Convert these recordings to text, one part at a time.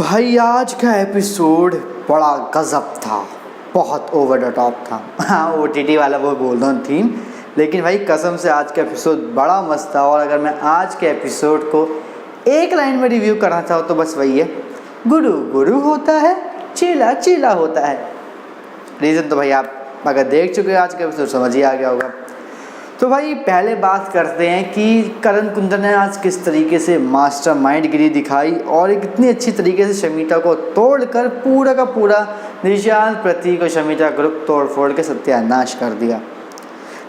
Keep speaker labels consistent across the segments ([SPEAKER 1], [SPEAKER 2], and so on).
[SPEAKER 1] भाई आज का एपिसोड बड़ा गजब था, बहुत ओवर द टॉप था। हाँ, ओटीटी वाला वो बोल रहा हूँ थीम, लेकिन भाई कसम से आज का एपिसोड बड़ा मस्त था। और अगर मैं आज के एपिसोड को एक लाइन में रिव्यू करना चाहूँ तो बस वही है, गुरु गुरु होता है, चेला चेला होता है। रीज़न तो भाई आप अगर देख चुके हो आज का एपिसोड समझ ही आ गया होगा। तो भाई पहले बात करते हैं कि करण कुंद्रा ने आज किस तरीके से मास्टरमाइंड गिरी दिखाई और एक इतनी अच्छी तरीके से शमिता को तोड़कर पूरा का पूरा निशांत, प्रतीक और शमिता ग्रुप तोड़ फोड़ के सत्यानाश कर दिया।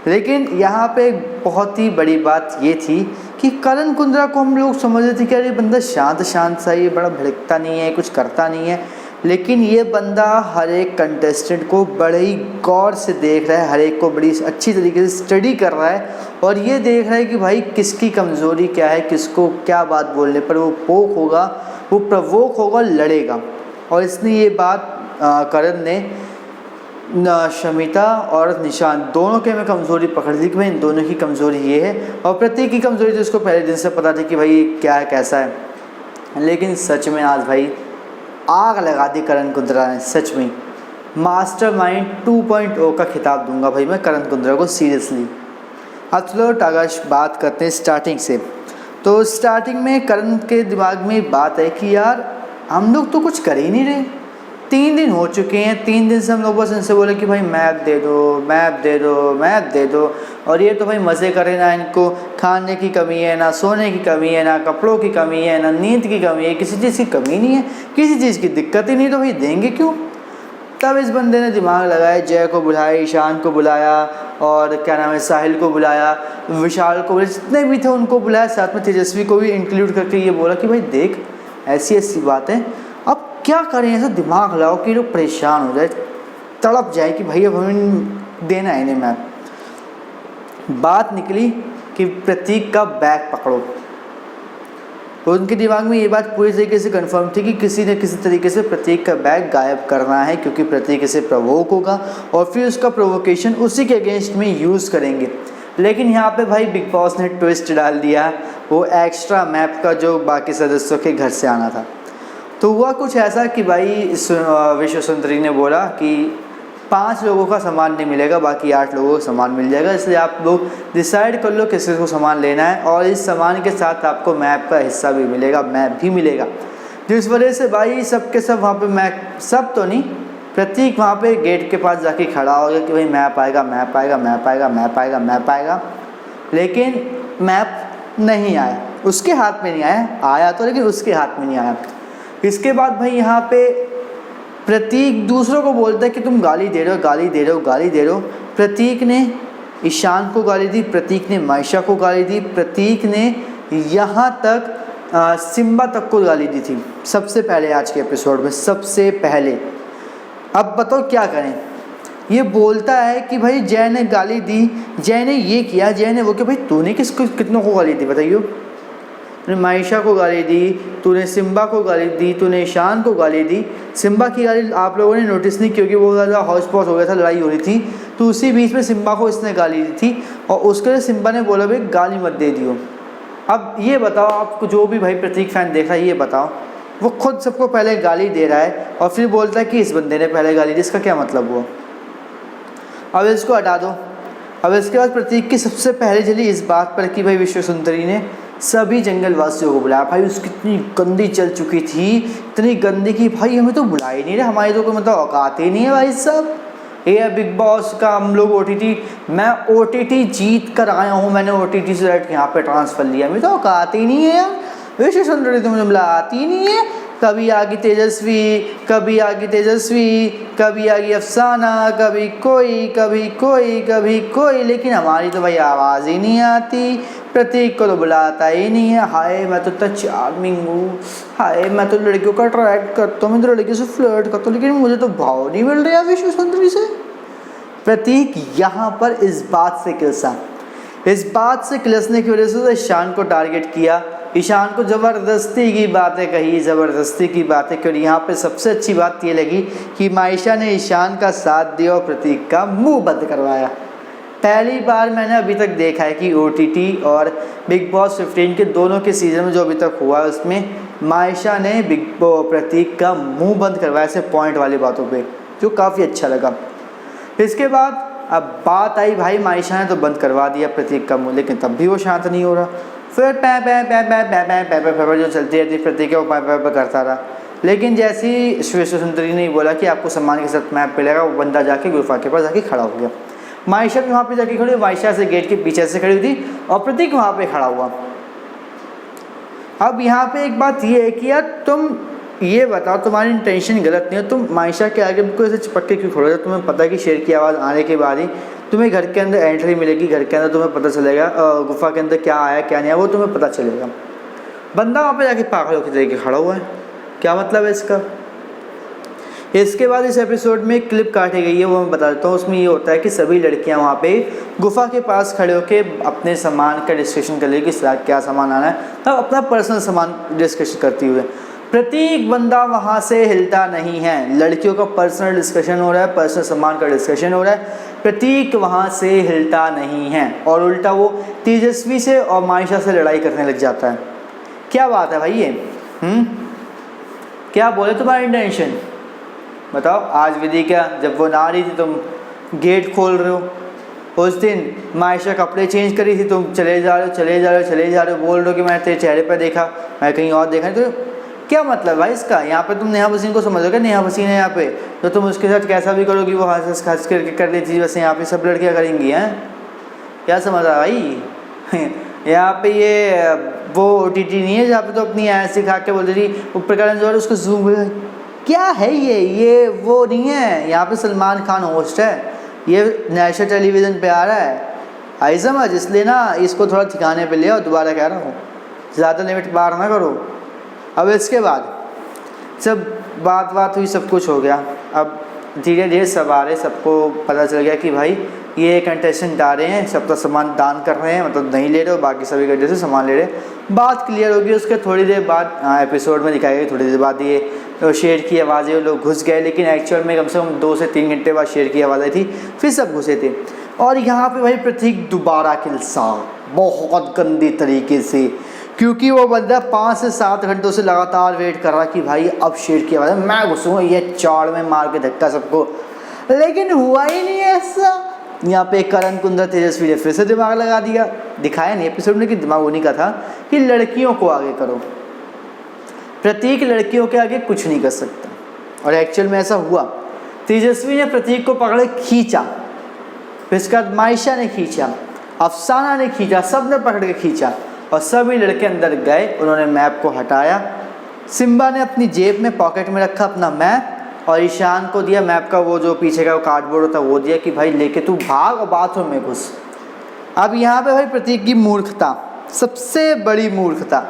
[SPEAKER 1] लेकिन यहाँ पे एक बहुत ही बड़ी बात ये थी कि करण कुंद्रा को हम लोग समझ रहे थे कि अरे बंदा शांत शांत सा, ये बड़ा भड़कता नहीं है, कुछ करता नहीं है, लेकिन ये बंदा हर एक कंटेस्टेंट को बड़े ही गौर से देख रहा है, हर एक को बड़ी अच्छी तरीके से स्टडी कर रहा है और ये देख रहा है कि भाई किसकी कमज़ोरी क्या है, किसको क्या बात बोलने पर वो पोक होगा, वो प्रवोक होगा, लड़ेगा। और इसने ये बात करण ने शमिता और निशांत दोनों के में कमज़ोरी पकड़ ली कि भाई इन दोनों की कमज़ोरी ये है। और प्रतीक की कमज़ोरी तो उसको पहले दिन से पता थी कि भाई क्या है कैसा है। लेकिन सच में आज भाई आग लगा दी करण कुंद्रा ने। सच में मास्टरमाइंड 2.0 का खिताब दूंगा भाई मैं करण कुंद्रा को, सीरियसली। अब चलो अगर बात करते हैं स्टार्टिंग से, तो स्टार्टिंग में करण के दिमाग में बात है कि यार हम लोग तो कुछ कर ही नहीं रहे, 3 दिन हो चुके हैं, 3 दिन से हम लोग बस इनसे बोले कि भाई मैप दे दो, मैप दे दो, मैप दे दो, और ये तो भाई मज़े करें ना, इनको खाने की कमी है, ना सोने की कमी है, ना कपड़ों की कमी है, ना नींद की कमी है, किसी चीज़ की कमी नहीं है, किसी चीज़ की दिक्कत ही नहीं, तो भाई देंगे क्यों। तब इस बंदे ने दिमाग लगाया, जय को बुलाया, ईशान को बुलाया और क्या नाम है साहिल को बुलाया, विशाल को बुलाया, जितने भी थे उनको बुलाया, साथ में तेजस्वी को भी इंक्लूड करके ये बोला कि भाई देख ऐसी ऐसी बात है, अब क्या करें, ऐसा दिमाग लगाओ कि लोग परेशान हो जाए, तड़प जाए कि भाई अब हमें देना है इन्हें मैप। बात निकली कि प्रतीक का बैग पकड़ो, तो उनके दिमाग में ये बात पूरी तरीके से कंफर्म थी कि किसी न किसी तरीके से प्रतीक का बैग गायब करना है, क्योंकि प्रतीक इसे प्रोवोक होगा और फिर उसका प्रोवोकेशन उसी के अगेंस्ट में यूज़ करेंगे। लेकिन यहाँ पे भाई बिग बॉस ने ट्विस्ट डाल दिया, वो एक्स्ट्रा मैप का जो बाकी सदस्यों के घर से आना था। तो हुआ कुछ ऐसा कि भाई विश्व सुंदरी ने बोला कि 5 लोगों का सामान नहीं मिलेगा, बाकी 8 लोगों को सामान मिल जाएगा, इसलिए आप लोग डिसाइड कर लो किसी को सामान लेना है, और इस सामान के साथ आपको मैप का हिस्सा भी मिलेगा, मैप भी मिलेगा। जिस वजह से भाई सब के सब वहाँ पे मैप, सब तो नहीं, प्रतीक वहाँ पे गेट के पास जाके खड़ा हो गया कि भाई मैप आएगा, मैप आएगा, मैप आएगा, मैप आएगा, मैप आएगा, लेकिन मैप नहीं आया, उसके हाथ में नहीं आया, आया तो लेकिन उसके हाथ में नहीं आया। इसके बाद भाई यहाँ पे प्रतीक दूसरों को बोलता है कि तुम गाली दे रहे हो, गाली दे रहे हो, गाली दे रहे हो। प्रतीक ने ईशान को गाली दी, प्रतीक ने मायशा को गाली दी, प्रतीक ने यहाँ तक सिम्बा तक को गाली दी थी सबसे पहले आज के एपिसोड में, सबसे पहले। अब बताओ क्या करें। ये बोलता है कि भाई जय ने गाली दी, जय ने ये किया, जय ने वो किया। भाई तूने किसको कितनों को गाली दी बताइए। तूने मायशा को गाली दी, तूने सिम्बा को गाली दी, तूने ईशान को गाली दी। सिम्बा की गाली आप लोगों ने नोटिस नहीं, क्योंकि वो ज़्यादा हौस पौस हो गया था, लड़ाई हो रही थी, तो उसी बीच में सिम्बा को इसने गाली दी थी और उसके लिए सिम्बा ने बोला भाई गाली मत दे दियो। अब ये बताओ, आपको जो भी भाई प्रतीक फैन देख रहा है, ये बताओ, वो खुद सबको पहले गाली दे रहा है और फिर बोलता है कि इस बंदे ने पहले गाली दी, इसका क्या मतलब हुआ। अब इसको हटा दो। अब इसके बाद प्रतीक की सबसे पहले चली इस बात पर कि भाई विश्व सुंदरी ने सभी जंगल वासियों को बुलाया। भाई उसकी इतनी गंदी चल चुकी थी, इतनी गंदी कि भाई हमें तो बुला ही नहीं रहे, हमारी तो कोई मतलब औकात ही नहीं है भाई साहब। ये बिग बॉस का हम लोग ओटीटी, मैं ओटीटी जीत कर आया हूँ, मैंने ओटीटी से डायरेक्ट यहाँ पे ट्रांसफ़र लिया, मेरी तो औकात ही नहीं है यार। विश्व सुंदरी तो मुझे बुलाती ही नहीं है, कभी आगी तेजस्वी, कभी आगी तेजस्वी, कभी आगी अफसाना, कभी कोई, कभी कोई, कभी कोई, लेकिन हमारी तो भाई आवाज़ ही नहीं आती। प्रतीक को तो बुलाता ही नहीं है। हाय मैं तो इतना चार्मिंग हूँ, हाय मैं तो लड़कियों का अट्रैक्ट करता हूँ, मैं तो लड़कियों से फ्लर्ट करता हूँ, लेकिन मुझे तो भाव नहीं मिल रहा विश्व सुंदरी से। प्रतीक यहाँ पर इस बात से किलसा, इस बात से किलसने की वजह से तो ईशान को टारगेट किया, ईशान को ज़बरदस्ती की बातें कही, ज़बरदस्ती की बातें करी। यहाँ पे सबसे अच्छी बात ये लगी कि मायशा ने ईशान का साथ दिया और प्रतीक का मुंह बंद करवाया। पहली बार मैंने अभी तक देखा है कि ओटीटी और बिग बॉस 15 के दोनों के सीज़न में जो अभी तक हुआ है उसमें मायशा ने प्रतीक का मुंह बंद करवाया ऐसे पॉइंट वाली बातों पे, जो काफ़ी अच्छा लगा। इसके बाद अब बात आई भाई, मायशा ने तो बंद करवा दिया प्रतीक का मुंह, लेकिन तब भी वो शांत नहीं हो रहा। फिर पै पै पै पै पै पै पै पै पै जो चलती रहती प्रतीक वो पै पै पै करता रहा। लेकिन जैसे ही श्वेता सुंदरी ने बोला कि आपको सम्मान के साथ मैप मिलेगा, वो बंदा जाके गुफा के पास जाके खड़ा हो गया। मायशा भी वहाँ पे जाके खड़ी, मायशा से गेट के पीछे से खड़ी हुई थी और प्रतीक वहाँ पे खड़ा हुआ। अब यहाँ पे एक बात ये है कि यार तुम ये बताओ, तुम्हारी इंटेंशन गलत नहीं है, तुम मायशा के आगे बिल्कुल ऐसे चिपक के क्यों खड़े हो? तुम्हें पता है कि शेर की आवाज़ आने के बाद ही तुम्हें घर के अंदर एंट्री मिलेगी, घर के अंदर तुम्हें पता चलेगा गुफा के अंदर क्या आया क्या नहीं आया, वो तुम्हें पता चलेगा। बंदा वहाँ पे जाके पागल होकर जाके खड़ा हुआ है, क्या मतलब है इसका? इसके बाद इस एपिसोड में एक क्लिप काटी गई है, वो मैं बता देता हूँ। उसमें ये होता है कि सभी लड़कियाँ वहाँ पे गुफा के पास खड़े होकर अपने सामान का डिस्कशन कर रही कि क्या सामान आना है, तब अपना पर्सनल सामान डिस्कशन करती हुए प्रतीक बंदा वहाँ से हिलता नहीं है। लड़कियों का पर्सनल डिस्कशन हो रहा है, पर्सनल सामान का डिस्कशन हो रहा है, प्रतीक वहाँ से हिलता नहीं है और उल्टा वो तेजस्वी से और मायशा से लड़ाई करने लग जाता है। क्या बात है भाई ये? क्या बोले तुम्हारी इंटेंशन बताओ? आज विधि क्या, जब वो ना आ रही थी तुम गेट खोल रहे हो, उस दिन मायशा कपड़े चेंज करी थी, तुम चले जा रहे हो, बोल रहे हो कि मैंने तेरे चेहरे पर देखा, मैं कहीं और देखा नहीं। तो क्या मतलब भाई इसका? यहाँ पे तुम नेहा भसीन को समझोगे, नेहा भसीन है यहाँ पे, तो तुम उसके साथ कैसा भी करोगी वो हंस करके कर लेती, वैसे यहाँ पे सब लड़कियाँ करेंगी हैं? क्या समझ रहा भाई? यहाँ पे ये वो OTT नहीं है जहाँ पे तो अपनी ऐसे खा के बोलती थी ऊपर का जो उसको जूम, क्या है ये वो नहीं है। यहाँ पे सलमान खान होस्ट है, ये नेशनल टेलीविज़न पे आ रहा है, आई समझ, इसलिए ना इसको थोड़ा ठिकाने पे ले आओ। दोबारा कह रहा हूँ, ज़्यादा लिमिट पार ना करो। अब इसके बाद जब बात हुई, सब कुछ हो गया, अब धीरे धीरे सब आ रहे, सबको पता चल गया कि भाई ये कंटेस्टेंट आ रहे हैं, सबका सामान दान कर रहे हैं, मतलब नहीं ले रहे हो, बाकी सभी गड्ढे से सामान ले रहे हैं। बात क्लियर होगी उसके थोड़ी देर बाद, एपिसोड में दिखाई गई थोड़ी देर बाद ये तो शेर की आवाज़ें, लोग घुस गए, लेकिन एक्चुअल में कम से कम 2 से 3 घंटे बाद शेर की आवाज़ आई थी, फिर सब घुसे थे। और यहाँ पे भाई प्रतीक दोबारा किलसा बहुत गंदी तरीके से, क्योंकि वो बंदा 5 से 7 घंटों से लगातार वेट कर रहा कि भाई अब शेर की आवाज़ मैं घुसूँगा, ये चाड़ में मार के धक्का सबको, लेकिन हुआ ही नहीं ऐसा। यहाँ पे करण कुंद्रा तेजस्वी ने फिर से दिमाग लगा दिया, दिखाया नहीं एपिसोड में कि दिमाग उन्हीं का था कि लड़कियों को आगे करो, प्रतीक लड़कियों के आगे कुछ नहीं कर सकता। और एक्चुअल में ऐसा हुआ, तेजस्वी ने प्रतीक को पकड़े खींचा, फिर इसके बाद मायशा ने खींचा, अफसाना ने खींचा, सब ने पकड़ के खींचा और सभी लड़के अंदर गए। उन्होंने मैप को हटाया, सिम्बा ने अपनी जेब में पॉकेट में रखा अपना मैप और ईशान को दिया मैप का वो जो पीछे का कार्डबोर्ड होता वो दिया कि भाई लेके तू भाग और बाथरूम में घुस। अब यहाँ पे भाई प्रतीक की मूर्खता, सबसे बड़ी मूर्खता,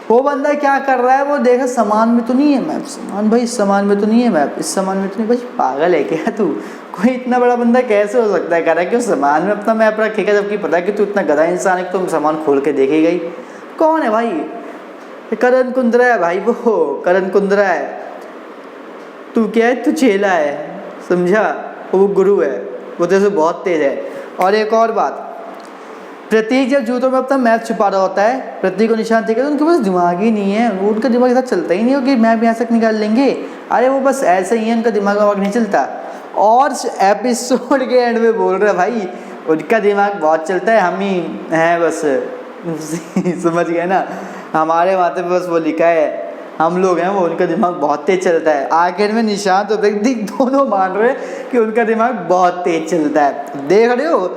[SPEAKER 1] वो बंदा क्या कर रहा है, वो देखा सामान में तो नहीं है मैप, सामान भाई सामान में तो नहीं है मैप, इस सामान में तो नहीं, भाई पागल है क्या तू? कोई इतना बड़ा बंदा कैसे हो सकता है कह रहा है कि उस सामान में अपना मैप रखेगा, जबकि पता है कि तू इतना गधा इंसान है कि तुम सामान खोल के देखेगा ही। कौन है भाई? करण कुंद्रा है भाई, वो करण कुंद्रा है। तू क्या है? तू चेला है, समझा? वो गुरु है, वो तेरे से बहुत तेज है। और एक और बात, प्रतीक जब जूतों में अपना मैप छुपा रहा होता है, प्रतीक को निशान देखे तो उनके पास दिमाग ही नहीं है, वो उनका दिमाग ऐसा चलता ही नहीं हो कि मैप यहाँ तक निकाल लेंगे। अरे वो बस ऐसे ही है, उनका दिमाग नहीं चलता। और एपिसोड के एंड में बोल रहा भाई उनका दिमाग बहुत चलता है, हम ही हैं बस समझ गए ना, हमारे माथे पे बस वो लिखा है, हम लोग हैं वो, उनका दिमाग बहुत तेज चलता है। आखिर में निशांत और प्रतीक दोनों मान रहे कि उनका दिमाग बहुत तेज चलता है। देख रहे हो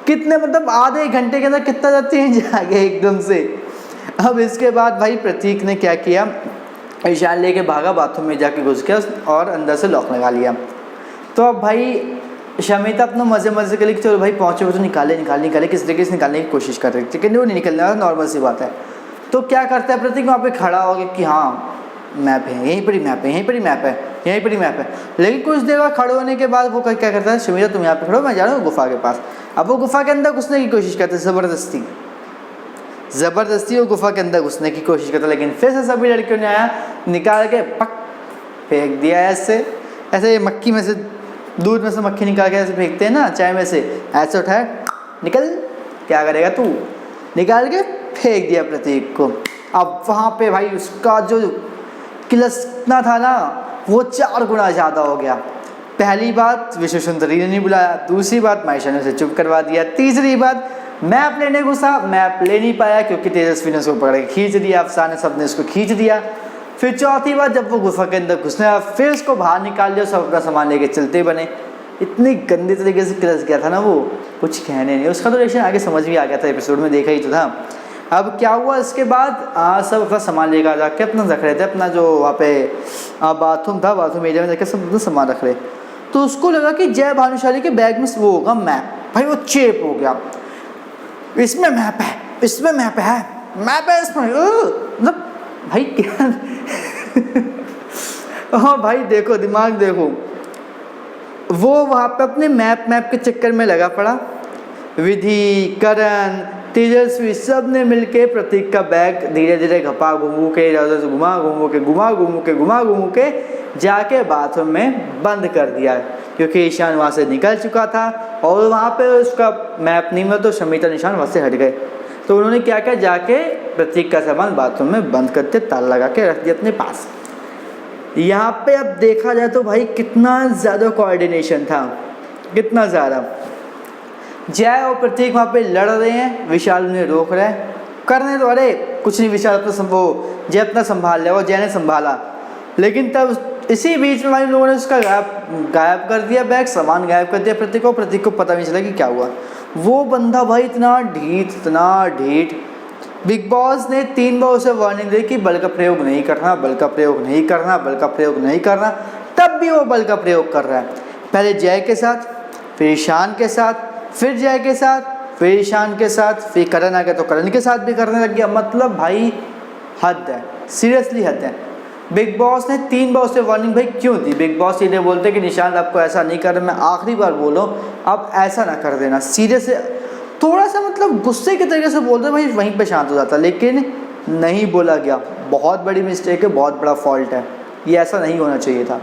[SPEAKER 1] कितने, मतलब आधे घंटे के अंदर कितना चेंज आ गया एकदम से। अब इसके बाद भाई प्रतीक ने क्या किया, ईशान लेके भागा, बाथरूम में जाके घुस गया और अंदर से लॉक लगा लिया। तो अब भाई शमिता अपना मज़े के लिए चलो भाई पहुँचे, वो तो निकाले किस तरीके से निकालने की कोशिश कर रही थी, लेकिन वो नहीं निकलना, नॉर्मल सी बात है। तो क्या करता है प्रतीक, वहाँ पे खड़ा हो गया कि हाँ मैप है, यहीं पर ही मैप है, यहीं पर ही मैप है, यहीं पर ही मैप है। लेकिन कुछ देर बाद खड़े होने के बाद वो क्या करता है, शमिता तुम यहाँ पे खड़ो, मैं जा रहा हूँ गुफा के पास। अब वो गुफा के अंदर घुसने की कोशिश करते, ज़बरदस्ती वो गुफा के अंदर घुसने की कोशिश करता, लेकिन फिर से सभी लड़कियों ने आया, निकाल के पक फेंक दिया ऐसे मक्खी में से, दूध में से मक्खी निकाल के ऐसे फेंकते हैं ना चाय में से, ऐसे उठाया, निकल, क्या करेगा तू, निकाल के फेंक दिया प्रतीक को। अब वहाँ पे भाई उसका जो किलसना था ना वो 4 गुना ज़्यादा हो गया। पहली बात विश्व सुंदरी ने नहीं बुलाया, दूसरी बात मायशा ने उसे चुप करवा दिया, तीसरी बात मैप लेने घुसा, मैप ले नहीं पाया क्योंकि तेजस्वी ने उसको पकड़ के खींच दिया, अफसाने सब ने उसको खींच दिया। फिर चौथी बात जब वो गुफा के अंदर घुसने आया फिर उसको बाहर निकाल दिया, सब अपना सामान लेके चलते बने। इतनी गंदी तरीके से किलस गया था ना वो, कुछ कहने नहीं। उसका तो रिएक्शन आगे समझ भी आ गया था, एपिसोड में देखा ही तो था। अब क्या हुआ इसके बाद सब अपना सामान लेकर जाके अपना रख रहे थे, अपना जो वहाँ पे बाथरूम था, बाथरूम एरिया में जाकर सब अपना सामान रख रहे। तो उसको लगा कि जय भानुशाली के बैग में वो होगा मैप। भाई वो चेप हो गया, इसमें मैप है, इसमें मैप है, मैप है इसमें, मतलब भाई क्या हाँ भाई देखो, दिमाग देखो। वो वहाँ पे अपने मैप के चक्कर में लगा पड़ा। विधि, करण, तेजस्वी सब ने मिलके प्रतीक का बैग धीरे धीरे घुमा घुमू के जाके बाथरूम में बंद कर दिया, क्योंकि ईशान वहाँ से निकल चुका था और वहाँ पे उसका मैप नहीं मिला। तो शमिता निशान वहाँ से हट गए। तो उन्होंने क्या किया, जाके प्रतीक का सामान बाथरूम में बंद करके ताला लगा के रख दिया अपने पास। यहाँ पे अब देखा जाए तो भाई कितना ज़्यादा कोऑर्डिनेशन था, कितना ज़्यादा। जय और प्रतीक वहाँ पे लड़ रहे हैं, विशाल उन्हें रोक रहा है, करने तो, अरे कुछ नहीं, विशाल अपना वो जय अपना संभाल लिया, वो जय ने संभाला। लेकिन तब इसी बीच में भाई लोगों ने उसका गायब कर दिया, बैग सामान गायब कर दिया प्रतीक को पता नहीं चला कि क्या हुआ। वो बंदा भाई इतना ढीठ। बिग बॉस ने 3 बार उसे वार्निंग दी कि बल का प्रयोग नहीं करना, तब भी वो बल का प्रयोग कर रहा है। पहले जय के साथ, फिर ईशान के साथ, फिर जय के साथ, फिर ईशान के साथ, फिर करण आ गया तो करण के साथ भी करने लग गया। मतलब भाई हद है, सीरियसली हद है। बिग बॉस ने 3 बार उसे वार्निंग भाई क्यों दी? बिग बॉस सीधे बोलते कि निशांत आपको ऐसा नहीं करना, मैं आखिरी बार बोलो अब ऐसा ना कर देना, सीरियस। थोड़ा सा मतलब गुस्से के तरीके से बोलते भाई, वहीं पे शांत हो जाता, लेकिन नहीं बोला गया। बहुत बड़ी मिस्टेक है, बहुत बड़ा फॉल्ट है, ये ऐसा नहीं होना चाहिए था।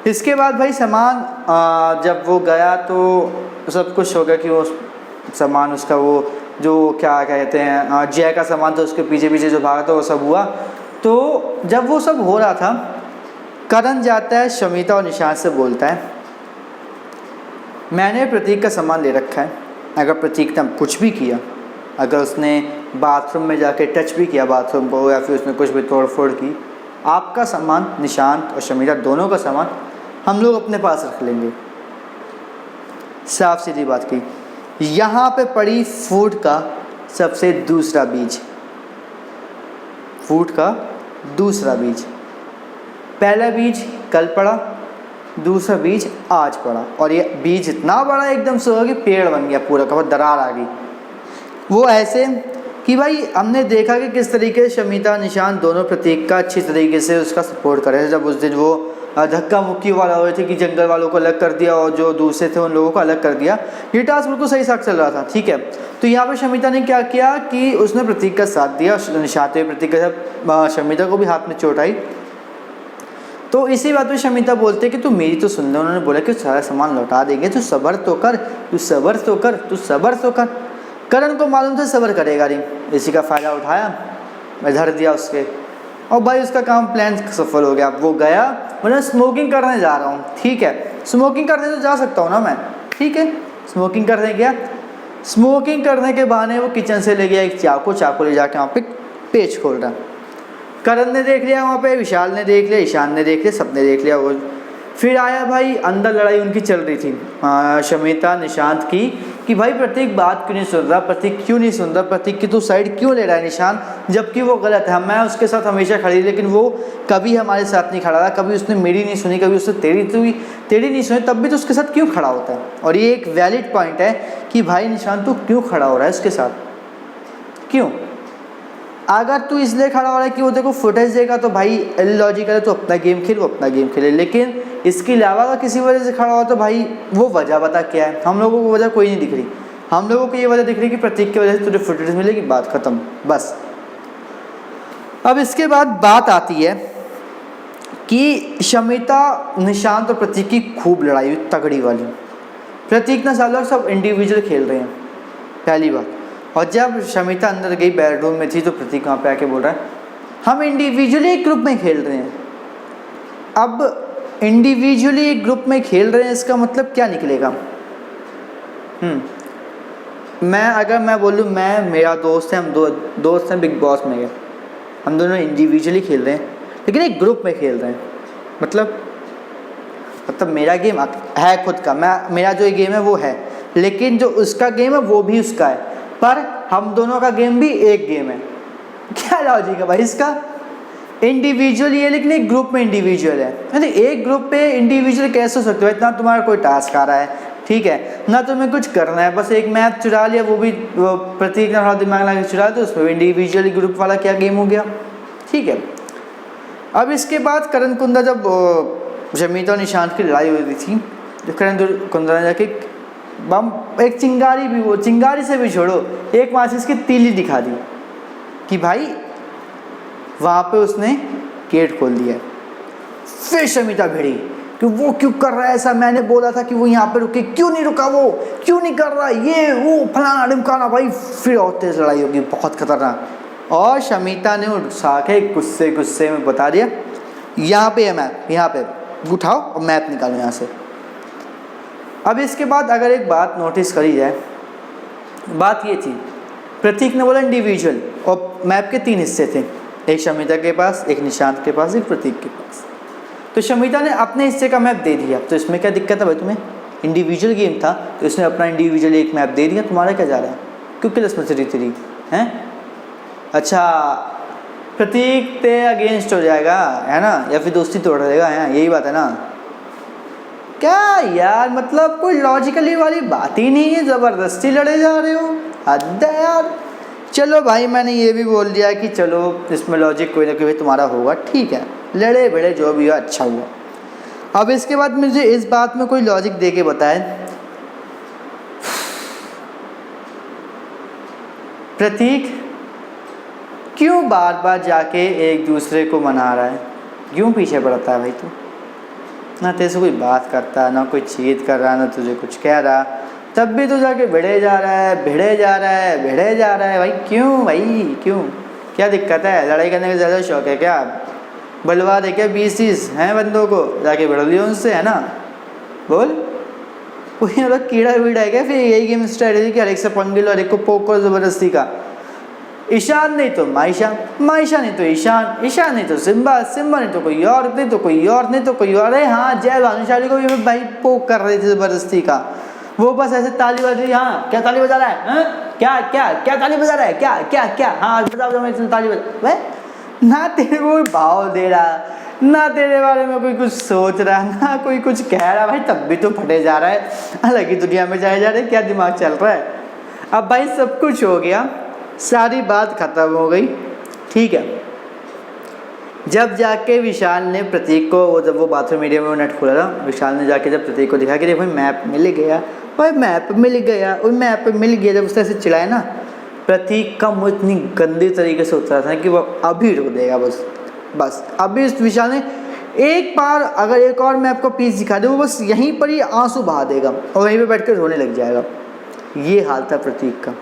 [SPEAKER 1] इसके बाद भाई सामान जब वो गया तो सब कुछ हो गया कि वो सामान उसका वो जो क्या कहते हैं जय का सामान था, उसके पीछे पीछे जो भागा था वो सब हुआ। तो जब वो सब हो रहा था, करण जाता है शमिता और निशांत से बोलता है मैंने प्रतीक का सामान ले रखा है, अगर प्रतीक ने कुछ भी किया, अगर उसने बाथरूम में जाके टच भी किया बाथरूम को, या फिर उसने कुछ भी तोड़ फोड़ की, आपका सामान, निशांत और शमिता दोनों का सामान हम लोग अपने पास रख लेंगे। साफ सीधी बात की। यहाँ पे पड़ी फूड का सबसे दूसरा बीज, फूड का दूसरा बीज। पहला बीज कल पड़ा, दूसरा बीज आज पड़ा, और ये बीज इतना बड़ा एकदम से हो कि पेड़ बन गया पूरा का, दरार आ गई। वो ऐसे कि भाई हमने देखा कि किस तरीके से शमिता निशांत दोनों प्रतीक का अच्छी तरीके से उसका सपोर्ट कर रहे थे। जब उस दिन वो धक्का मुक्की वाला हुए थे कि जंगल वालों को अलग कर दिया और जो दूसरे थे उन लोगों को अलग कर दिया, ये टास्क बिल्कुल सही साथ चल रहा था, ठीक है। तो यहाँ पे शमिता ने क्या किया कि उसने प्रतीक का साथ दिया, निशांत ने प्रतीक के साथ शमिता को भी हाथ में चोट आई। तो इसी बात पे शमिता बोलते कि तू मेरी तो सुन ले। उन्होंने बोला कि सारा सामान लौटा देंगे, तू सब्र तो कर। करण को मालूम था सब्र करेगा नहीं, इसी का फ़ायदा उठाया, मैं धर दिया उसके, और भाई उसका काम प्लान सफल हो गया। वो गया, मैंने स्मोकिंग करने जा रहा हूँ, ठीक है, स्मोकिंग करने तो जा सकता हूँ ना मैं, ठीक है, स्मोकिंग करने गया। स्मोकिंग करने के बहाने वो किचन से ले गया एक चाकू ले जाके वहाँ पे पेच खोल रहा। करण ने देख लिया वहाँ पे, विशाल ने देख लिया, ईशान ने देख लिया, सबने देख लिया। वो फिर आया भाई, अंदर लड़ाई उनकी चल रही थी शमिता निशांत की कि भाई प्रतीक बात क्यों नहीं सुन रहा, प्रतीक की तू साइड क्यों ले रहा है निशांत, जबकि वो गलत है। मैं उसके साथ हमेशा खड़ी, लेकिन वो कभी हमारे साथ नहीं खड़ा रहा, कभी उसने मेरी नहीं सुनी, कभी उसने तेरी नहीं सुनी, तब भी तो उसके साथ क्यों खड़ा होता है। और ये एक वैलिड पॉइंट है कि भाई निशांत तू क्यों खड़ा हो रहा है उसके साथ, क्यों? अगर तू इसलिए खड़ा हो रहा है कि वो देखो फुटेज देगा तो भाई इलॉजिकल है, तो अपना गेम खेल, वो अपना गेम खेले, लेकिन इसके अलावा अगर किसी वजह से खड़ा हो तो भाई वो वजह बता क्या है। हम लोगों को वजह कोई नहीं दिख रही, हम लोगों को ये वजह दिख रही कि प्रतीक की वजह से तुझे फुटेज मिलेगी, बात खत्म, बस। अब इसके बाद बात आती है कि शमिता निशांत और प्रतीक की खूब लड़ाई हुई, तगड़ी वाली। प्रतीक ने सालों सब इंडिविजुअल खेल रहे हैं, पहली बात। और जब शमिता अंदर गई बेडरूम में थी तो प्रतीक वहाँ पे आके बोल रहा है हम इंडिविजुअली एक ग्रुप में खेल रहे हैं। अब इंडिविजुअली एक ग्रुप में खेल रहे हैं इसका मतलब क्या निकलेगा? मैं बोलूँ मैं मेरा दोस्त है, हम दोस्त हैं बिग बॉस में गए, हम दोनों इंडिविजुअली खेल रहे हैं लेकिन एक ग्रुप में खेल रहे हैं। मतलब मेरा गेम है खुद का, मेरा जो गेम है वो है, लेकिन जो उसका गेम है वो भी उसका है, पर हम दोनों का गेम भी एक गेम है। क्या लॉजिक है भाई इसका? इंडिविजुअली है लेकिन एक ग्रुप में इंडिविजुअल है। अरे एक ग्रुप पे इंडिविजुअल कैसे हो सकते हो? इतना तुम्हारा कोई टास्क आ रहा है, ठीक है ना, तुम्हें कुछ करना है, बस एक मैप चुरा लिया, वो भी प्रतीक ने थोड़ा दिमाग लगा के चुरा, तो उसमें इंडिविजुअली ग्रुप वाला क्या गेम हो गया? ठीक है। अब इसके बाद करण कुंद्रा, जब शमिता और निशांत की लड़ाई हो रही थी, तो करण कुंद्रा ने जाके बम एक चिंगारी भी, वो चिंगारी से भी छोड़ो, एक माचिस की तीली दिखा दी कि भाई वहाँ पे उसने गेट खोल दिया। फिर शमिता भिड़ी कि वो क्यों कर रहा है ऐसा, मैंने बोला था कि वो यहाँ पे रुके, क्यों नहीं रुका, वो क्यों नहीं कर रहा, ये वो फलाना ढिमकाना। भाई फिर और तेज लड़ाई होगी, बहुत खतरनाक। और शमिता ने उठा के गुस्से में बता दिया यहाँ पे है मैप, यहाँ पे उठाओ और मैप निकालो यहाँ से। अब इसके बाद अगर एक बात नोटिस करी जाए, बात ये थी प्रतीक ने बोला इंडिविजुअल, और मैप के 3 हिस्से थे, एक शमिता के पास, एक निशांत के पास, एक प्रतीक के पास। तो शमिता ने अपने हिस्से का मैप दे दिया, तो इसमें क्या दिक्कत है भाई? तुम्हें इंडिविजुअल गेम था तो इसने अपना इंडिविजुअल एक मैप दे दिया, तुम्हारा क्या जा रहा है? क्यों क्लस में तेरी हैं? अच्छा प्रतीक ते अगेंस्ट हो जाएगा है ना, या फिर दोस्ती तोड़ देगा, है यही बात है ना? क्या यार, मतलब कोई लॉजिकली वाली बात ही नहीं है, ज़बरदस्ती लड़े जा रहे हो, हद है यार। चलो भाई मैंने ये भी बोल दिया कि चलो इसमें लॉजिक कोई ना कोई तुम्हारा होगा, ठीक है, लड़े भिड़े जो भी हुआ अच्छा हुआ। अब इसके बाद मुझे इस बात में कोई लॉजिक दे के बताए, प्रतीक क्यों बार बार जाके एक दूसरे को मना रहा है? क्यों पीछे पड़ता है भाई तू? ना तेरे से कोई बात करता है, ना कोई चीत कर रहा है, ना तुझे कुछ कह रहा, तब भी तू जाके भिड़े जा रहा है भाई। क्यों भाई क्यों? क्या दिक्कत है? लड़ाई करने का ज़्यादा शौक है क्या? बलवा दे क्या 20-30 हैं बंदों को, जाके भिड़ लियो उनसे, है ना? बोल, कोई मतलब कीड़ा वीड़ा है क्या? फिर यही गेम स्ट्रेटेजी कि हर एक से पंगे लो, हर एक को पोको ज़बरदस्ती का। ईशान नहीं तो माइशा, माइशा नहीं तो ईशान, ईशान नहीं तो सिम्बा, सिम्बा नहीं तो कोई और, नहीं तो कोई और, नहीं तो कोई और। अरे हाँ, जय भानुशाली को भी भाई पोक कर रही थी ज़बरदस्ती का, वो बस ऐसे ताली बजा रही। हाँ क्या ताली बजा रहा है? हाँ क्या क्या क्या ताली बजा रहा है? क्या क्या क्या? हाँ बताओ मैं ताली बजा। भाई ना तेरे को भाव दे रहा, ना तेरे बारे में कोई कुछ सोच रहा, ना कोई कुछ कह रहा, भाई तब भी तो फटे जा रहा है, अलग ही दुनिया में जाए जा रहे, क्या दिमाग चल रहा है? अब भाई सब कुछ हो गया, सारी बात खत्म हो गई, ठीक है। जब जाके विशाल ने प्रतीक को, जब वो बाथरूम एरिया में नेट खोला था, विशाल ने जाके जब प्रतीक को दिखा कि देखो मैप मिल गया, भाई मैप मिल गया, और मैप मिल गया, जब उसने ऐसे चिल्लाया ना, प्रतीक का मुँह इतनी गंदी तरीके से उतरा था कि वो अभी रुक देगा, बस अभी इस विशाल ने एक बार अगर एक और मैप का पीस दिखा दे, वो बस यहीं पर ही आंसू बहा देगा और वहीं पे बैठ कर रोने लग जाएगा। ये हाल था प्रतीक का।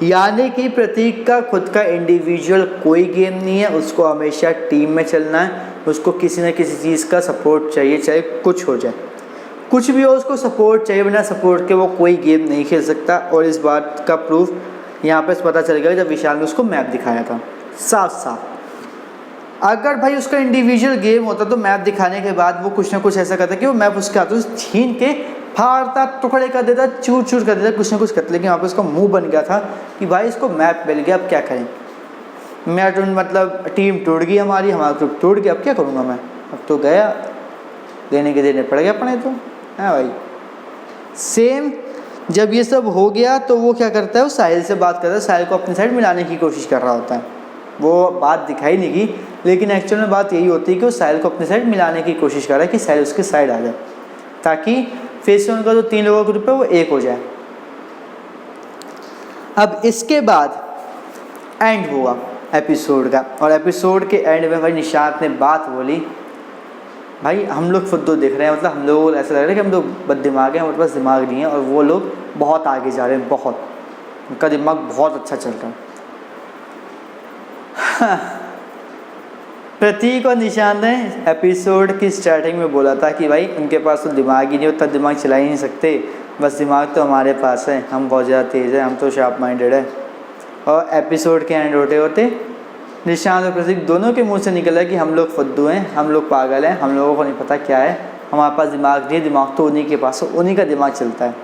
[SPEAKER 1] यानी कि प्रतीक का खुद का इंडिविजुअल कोई गेम नहीं है, उसको हमेशा टीम में चलना है, उसको किसी न किसी चीज़ का सपोर्ट चाहिए, चाहे कुछ हो जाए, कुछ भी हो उसको सपोर्ट चाहिए, बिना सपोर्ट के वो कोई गेम नहीं खेल सकता। और इस बात का प्रूफ यहाँ पे पता चल गया जब विशाल ने उसको मैप दिखाया था साफ साफ। अगर भाई उसका इंडिविजुअल गेम होता तो मैप दिखाने के बाद वो कुछ ना कुछ ऐसा करता कि वो मैप उसके हाथों से छीन के फाड़ता, टुकड़े कर देता, चूर चूर कर देता, कुछ ना कुछ करता। लेकिन वहाँ पे उसका मुंह बन गया था कि भाई इसको मैप मिल गया, अब क्या करें? मैं तो मतलब टीम टूट गई हमारी, हमारा ग्रुप टूट गया, अब क्या करूँगा मैं? अब तो गया, देने के देने पड़ गया अपने तो, है भाई। सेम जब ये सब हो गया तो वो क्या करता है, वो साहिल से बात करता है, साहिल को अपनी साइड मिलाने की कोशिश कर रहा होता है। वो बात दिखाई नहीं की, लेकिन एक्चुअल में बात यही होती है कि वो साहिल को अपनी साइड मिलाने की कोशिश कर रहा है कि साहिल उसके साइड आ जाए, ताकि फेस से उनका जो 3 लोगों का ग्रुप है वो एक हो जाए। अब इसके बाद एंड हुआ एपिसोड का, और एपिसोड के एंड में भाई निशांत ने बात बोली, भाई हम लोग खुद तो देख रहे हैं, मतलब हम लोग ऐसा लग रहा है कि हम लोग बद दिमाग हैं, हमारे पास दिमाग नहीं है, और वो लोग बहुत आगे जा रहे हैं, बहुत। उनका दिमाग बहुत अच्छा चल रहा है। प्रतीक और निशांत ने एपिसोड की स्टार्टिंग में बोला था कि भाई उनके पास तो दिमाग ही नहीं, उतना दिमाग चला ही नहीं सकते, बस दिमाग तो हमारे पास है, हम बहुत ज़्यादा तेज़ है, हम तो शार्प माइंडेड है। और एपिसोड के एंड होते होते निशांत और प्रतीक दोनों के मुंह से निकला कि हम लोग फुद्दू हैं, हम लोग पागल हैं, हम लोगों को नहीं पता क्या है, हमारे पास दिमाग नहीं है, दिमाग तो उन्हीं के पास है, उन्हीं का दिमाग चलता है।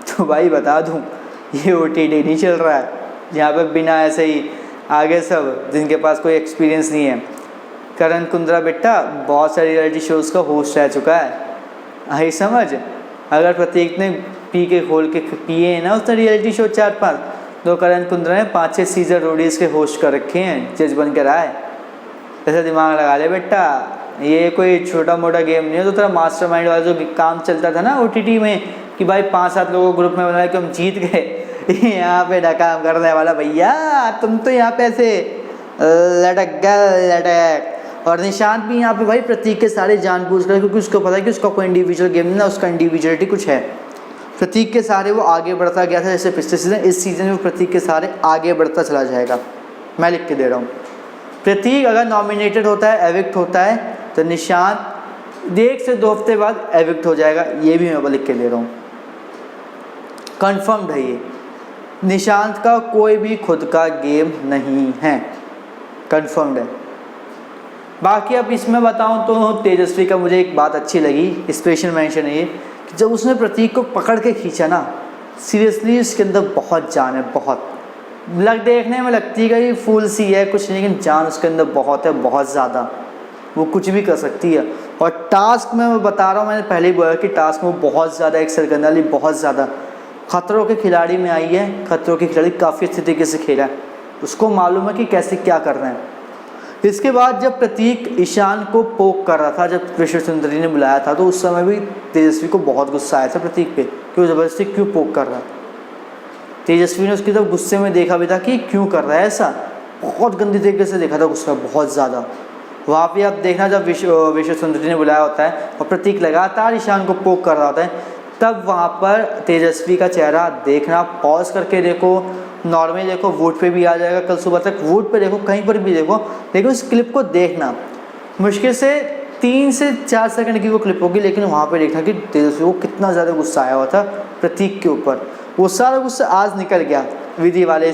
[SPEAKER 1] तो भाई बता दूं, ये OTT नहीं चल रहा है जहाँ पे बिना ऐसे ही आगे सब जिनके पास कोई एक्सपीरियंस नहीं है। करण कुंद्रा बेटा बहुत सारी रियलिटी शोज़ का होस्ट रह चुका है, आई समझ। अगर प्रतीक ने पी के खोल के पिए हैं ना उसने रियलिटी शो 4-5, तो करण कुंद्रा ने 5-6 सीजन रोडीज़ के होस्ट कर रखे हैं, जज बन कर आए। ऐसा दिमाग लगा ले बेटा, ये कोई छोटा मोटा गेम नहीं है। तो तेरा मास्टरमाइंड वाला जो काम चलता था ना OTT में कि भाई 5-7 लोगों को ग्रुप में बनाया कि हम जीत गए, यहाँ पे डकाम करने वाला भैया तुम तो यहाँ पे ऐसे लटक। और निशांत भी यहाँ पे भाई प्रतीक के सारे जानबूझ कर, क्योंकि उसको पता है कि उसका कोई इंडिविजुअल गेम नहीं ना, उसका इंडिविजुअलिटी कुछ है। प्रतीक के सारे वो आगे बढ़ता गया था जैसे पिछले सीजन, इस सीजन में प्रतीक के सारे आगे बढ़ता चला जाएगा, मैं लिख के दे रहा हूँ। प्रतीक अगर नॉमिनेटेड होता है, एविक्ट होता है, तो निशांत 1 से 2 हफ्ते बाद एविक्ट हो जाएगा, ये भी मैं लिख के दे रहा हूँ, कन्फर्म्ड है ये। निशांत का कोई भी खुद का गेम नहीं है, कन्फर्म्ड है। बाकी अब इसमें बताऊं तो तेजस्वी का मुझे एक बात अच्छी लगी, स्पेशल मेंशन है ये, कि जब उसने प्रतीक को पकड़ के खींचा ना, सीरियसली उसके अंदर बहुत जान है, बहुत देखने में लगती है कि फूल सी है कुछ नहीं, लेकिन जान उसके अंदर बहुत है, बहुत ज़्यादा, वो कुछ भी कर सकती है। और टास्क में मैं बता रहा हूँ, मैंने पहले ही बोला कि टास्क में बहुत ज़्यादा एक्सेल करने वाली, बहुत ज़्यादा खतरों के खिलाड़ी में आई है। खतरों के खिलाड़ी काफ़ी अच्छे तरीके से खेला है, उसको मालूम है कि कैसे क्या करना है। इसके बाद जब प्रतीक ईशान को पोक कर रहा था, जब विश्व सुंदरी ने बुलाया था, तो उस समय भी तेजस्वी को बहुत गुस्सा आया था प्रतीक पे कि वो ज़बरदस्ती क्यों पोक कर रहा है। तेजस्वी ने उसकी तरफ गुस्से में देखा भी था कि क्यों कर रहा है ऐसा, बहुत गंदी तरीके से देखा था गुस्सा, बहुत ज़्यादा। वहाँ पे आप देखना जब विश्व सुंदरी ने बुलाया होता है और प्रतीक लगातार ईशान को पोक कर रहा होता है, तब वहाँ पर तेजस्वी का चेहरा देखना, पॉज करके देखो, नॉर्मली देखो, वोट पे भी आ जाएगा कल सुबह तक, वोट पे देखो, कहीं पर भी देखो, लेकिन उस क्लिप को देखना। मुश्किल से 3 से 4 सेकंड की वो क्लिप होगी, लेकिन वहाँ पे देखना कि तेजस्वी को कितना ज़्यादा गुस्सा आया हुआ था प्रतीक के ऊपर। वो सारा गुस्सा आज निकल गया विधि वाले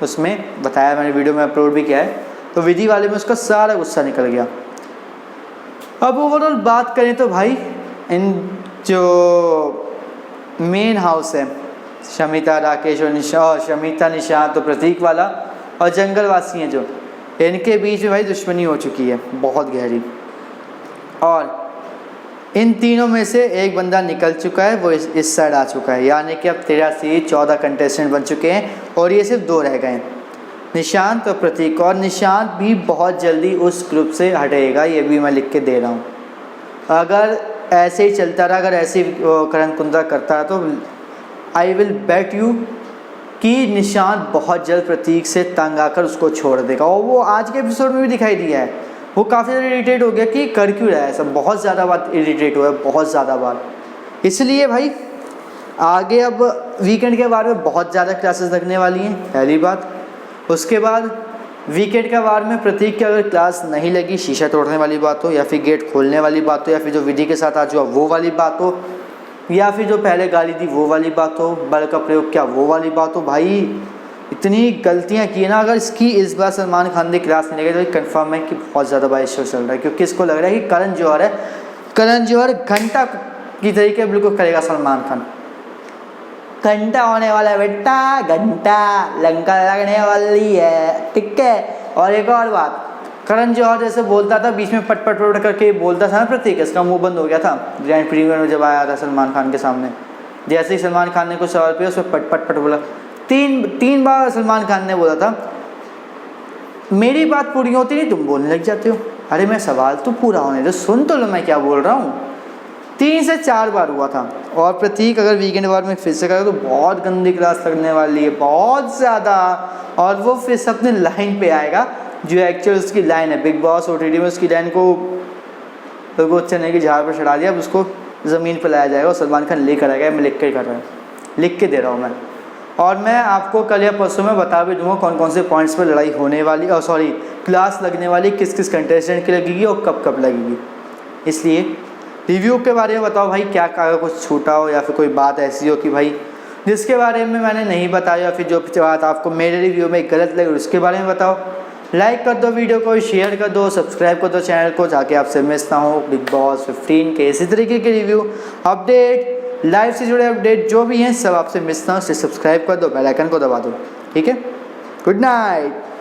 [SPEAKER 1] उसमें बताया, मैंने वीडियो में अपलोड भी किया है, तो विधि वाले में उसका सारा गुस्सा निकल गया। अब ओवरऑल बात करें तो भाई इन जो मेन हाउस है, शमिता, राकेश और शमिता, निशांत, तो प्रतीक वाला और जंगलवासी हैं जो, इनके बीच में भाई दुश्मनी हो चुकी है बहुत गहरी। और इन तीनों में से एक बंदा निकल चुका है, वो इस साइड आ चुका है, यानी कि अब 13 से 14 कंटेस्टेंट बन चुके हैं और ये सिर्फ 2 रह गए हैं, निशांत और प्रतीक। और निशांत भी बहुत जल्दी उस ग्रुप से हटेगा, ये भी मैं लिख के दे रहा हूँ। अगर ऐसे ही चलता रहा, अगर ऐसे करण कुंद्रा करता रहा, तो आई विल बेट यू कि निशांत बहुत जल्द प्रतीक से तंग आकर उसको छोड़ देगा। और वो आज के एपिसोड में भी दिखाई दिया है, वो काफ़ी ज़्यादा इरिटेट हो गया कि कर क्यों रहा है ऐसा, बहुत ज़्यादा बात इरिटेट हुआ है, बहुत ज़्यादा बात। इसलिए भाई आगे अब वीकेंड के बारे में बहुत ज़्यादा क्लासेस लगने वाली हैं, पहली बात। उसके बाद वीकेंड के बारे में प्रतीक की अगर क्लास नहीं लगी, शीशा तोड़ने वाली बात हो, या फिर गेट खोलने वाली बात हो, या फिर जो विधि के साथ आज हुआ वो वाली बात हो, या फिर जो पहले गाली दी वो वाली बात हो, बल का प्रयोग किया वो वाली बात हो, भाई इतनी गलतियां की ना। अगर इसकी इस बार सलमान खान ने क्लास नहीं लगी तो कंफर्म है कि बहुत ज़्यादा भाई शो चल रहा है, क्योंकि इसको लग रहा है कि करण जौहर है, करण जौहर घंटा की तरीके बिल्कुल करेगा सलमान खान। घंटा होने वाला है बेटा, घंटा लंका लगने वाली है, ठीक है। और एक और बात, करण जौहर जैसे बोलता था बीच में पट पट पट करके बोलता था ना प्रतीक, इसका मुंह बंद हो गया था ग्रैंड प्रीमियर में जब आया था सलमान खान के सामने। जैसे ही सलमान खान ने कुछ सवाल किया उसमें पट पट पट बोला, तीन बार सलमान खान ने बोला था मेरी बात पूरी होती नहीं तुम बोलने लग जाते हो। अरे मैं सवाल तो पूरा होने दो, सुन तो लो मैं क्या बोल रहा हूँ। 3 से 4 बार हुआ था। और प्रतीक अगर वीकेंड बार में फिर से करेगा तो बहुत गंदी क्लास लगने वाली है, बहुत ज़्यादा। और वो फिर से अपने लाइन पे आएगा जो एक्चुअल उसकी लाइन है। बिग बॉस OTT में उसकी लाइन को चने की झाड़ पर चढ़ा दिया, अब उसको ज़मीन पर लाया जाएगा और सलमान खान लेकर आएगा। मैं लिख के कर रहा हूँ, लिख के दे रहा हूँ मैं। और मैं आपको कल या परसों में बता भी दूंगा कौन कौन से पॉइंट्स पर लड़ाई होने वाली, और सॉरी क्लास लगने वाली किस किस कंटेस्टेंट की लगेगी और कब कब लगेगी। इसलिए रिव्यू के बारे में बताओ भाई, क्या क्या कुछ छूटा हो या फिर कोई बात ऐसी हो कि भाई जिसके बारे में मैंने नहीं बताया, या फिर जो बात आपको मेरे रिव्यू में गलत लगे उसके बारे में बताओ। लाइक कर दो वीडियो को, शेयर कर दो, सब्सक्राइब कर दो चैनल को, ताकि आपसे मिस ना हो बिग बॉस 15 के इसी तरीके के रिव्यू, अपडेट, लाइव से जुड़े अपडेट जो भी हैं सब आपसे मिस ना हो। सब्सक्राइब कर दो, बेल आइकन को दबा दो। ठीक है, गुड नाइट।